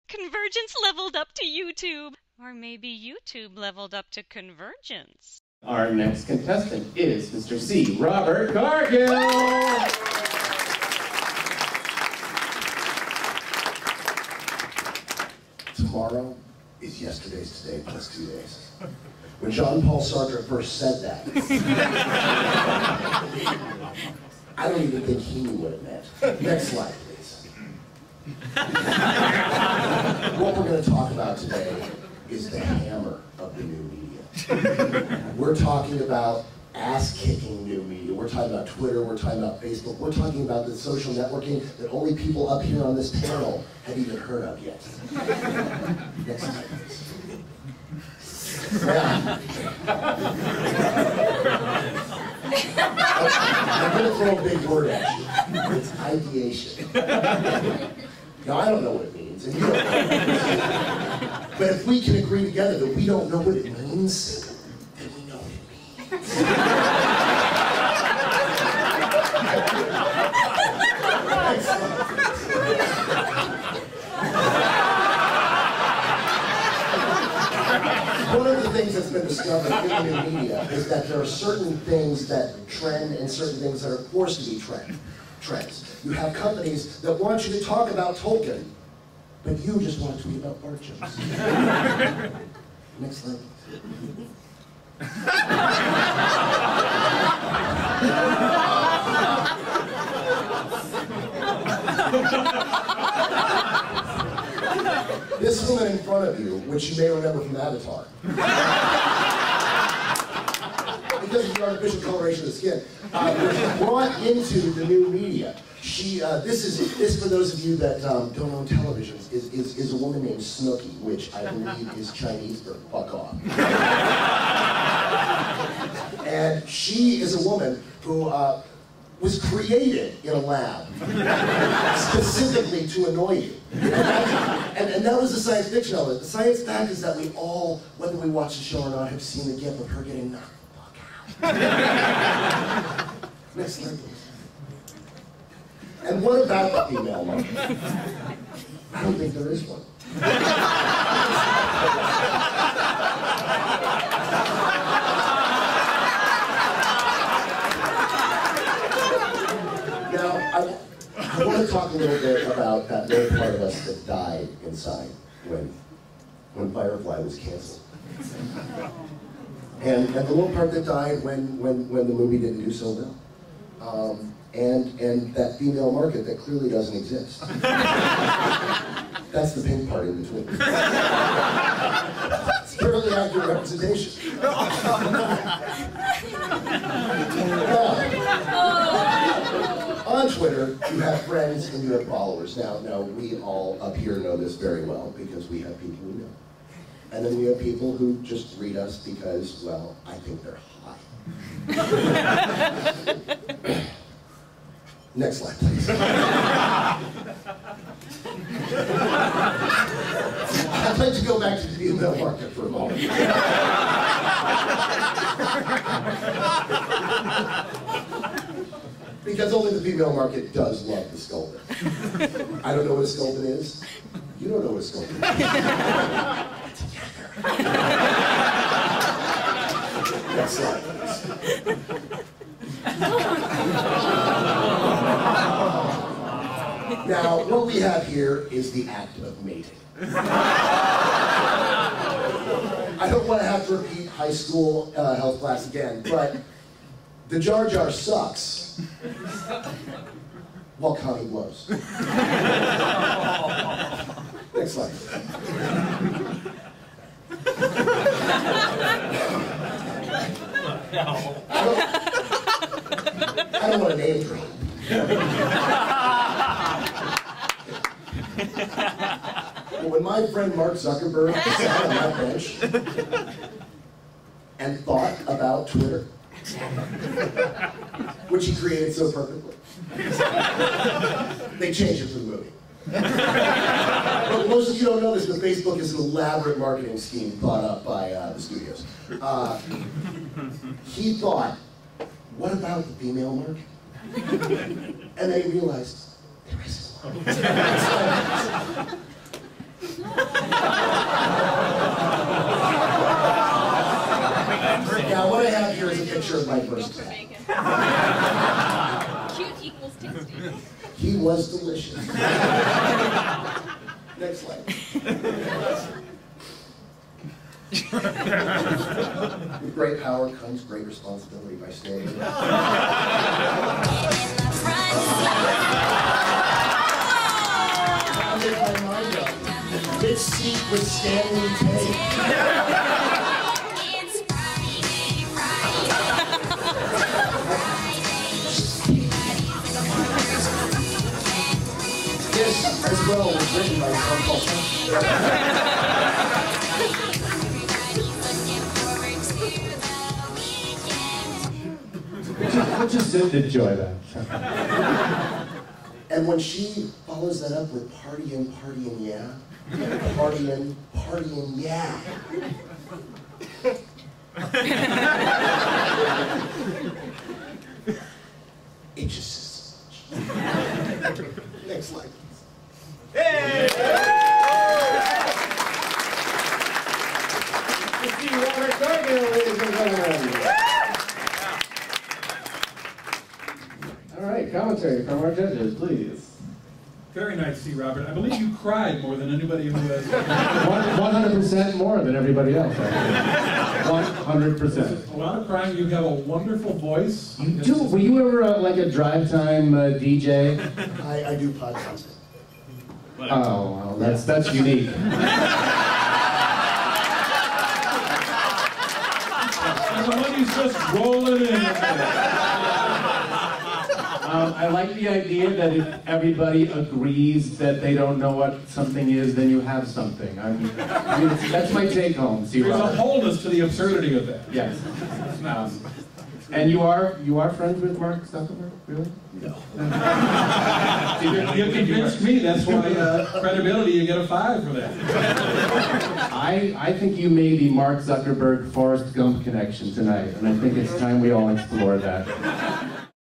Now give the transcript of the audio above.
Convergence leveled up to YouTube. Or maybe YouTube leveled up to Convergence. Our next contestant is Mr. C. Robert Cargill. Tomorrow is yesterday's today plus 2 days. When Jean-Paul Sartre first said that, I don't even think he knew what it meant. Next slide, please. What we're going to talk about today is the hammer of the new media. We're talking about ass-kicking new media. We're talking about Twitter, we're talking about Facebook, we're talking about the social networking that only people up here on this panel have even heard of yet. Next slide, please. Now, I'm going to throw a big word at you. It's ideation. Now, I don't know what it means, and you don't know what it means. But if we can agree together that we don't know what it means, then we know what it means. One of the things that's been discovered in the new media is that there are certain things that trend and certain things that are forced to be trends. You have companies that want you to talk about Tolkien, but you just want to tweet about fart jokes. Next slide. This woman in front of you, which you may remember from Avatar, because of the artificial coloration of the skin, was brought into the new media. She, this for those of you that don't own televisions, is a woman named Snooki, which I believe is Chinese for fuck off. And she is a woman who was created in a lab specifically to annoy you. And that was the science fiction of it. The science fact is that we all, whether we watch the show or not, have seen the gif of her getting knocked the fuck out. Next slide, please. And what about the female market? I don't think there is one. Now, I want to talk a little bit about that little part of us that died inside when Firefly was canceled. And the little part that died when the movie didn't do so well. And that female market that clearly doesn't exist. That's the pink part in between. It's fairly accurate representation. On Twitter, you have friends and you have followers. Now, we all up here know this very well because we have people who know. And then we have people who just read us because, well, I think they're hot. Next slide, please. I'd like to go back to the female market for a moment. Because only the female market does love the sculpin. I don't know what a sculpin is. You don't know what a sculpin is. Next slide, please. Now, what we have here is the act of mating. I don't want to have to repeat high school health class again, but the Jar Jar sucks while Connie blows. Next slide. I don't want to name drop. Well, when my friend Mark Zuckerberg sat on that bench and thought about Twitter, which he created so perfectly, they changed it for the movie. But most of you don't know this, but Facebook is an elaborate marketing scheme thought up by the studios. He thought, what about the female market? And then he realized, there isn't one. picture of my first cat. Cute equals tasty. He was delicious. Next slide. With great power comes great responsibility by stating. This seat with Stanley Tate. This, as well, was written by Cargill. We'll just enjoy that. And when she follows that up with partying, yeah. Partying, yeah. It just says so much. Next slide, please. Hey! See Robert Cargill, ladies and gentlemen. All right, commentary from our judges, please. Very nice to see Robert. I believe you cried more than anybody who has. 100% more than everybody else, actually. 100%. A lot of crying. You have a wonderful voice. You do. Were you ever like a drive time DJ? I do podcasting. Oh, well, that's unique. And the money's just rolling in. I like the idea that if everybody agrees that they don't know what something is, then you have something. I mean that's my take home. See, There's a Robert? wholeness to the absurdity of that. Yes. And you are friends with Mark Zuckerberg, really? No. You convinced me. That's why credibility. You get a 5 for that. I think you made the Mark Zuckerberg Forrest Gump connection tonight, and I think it's time we all explore that.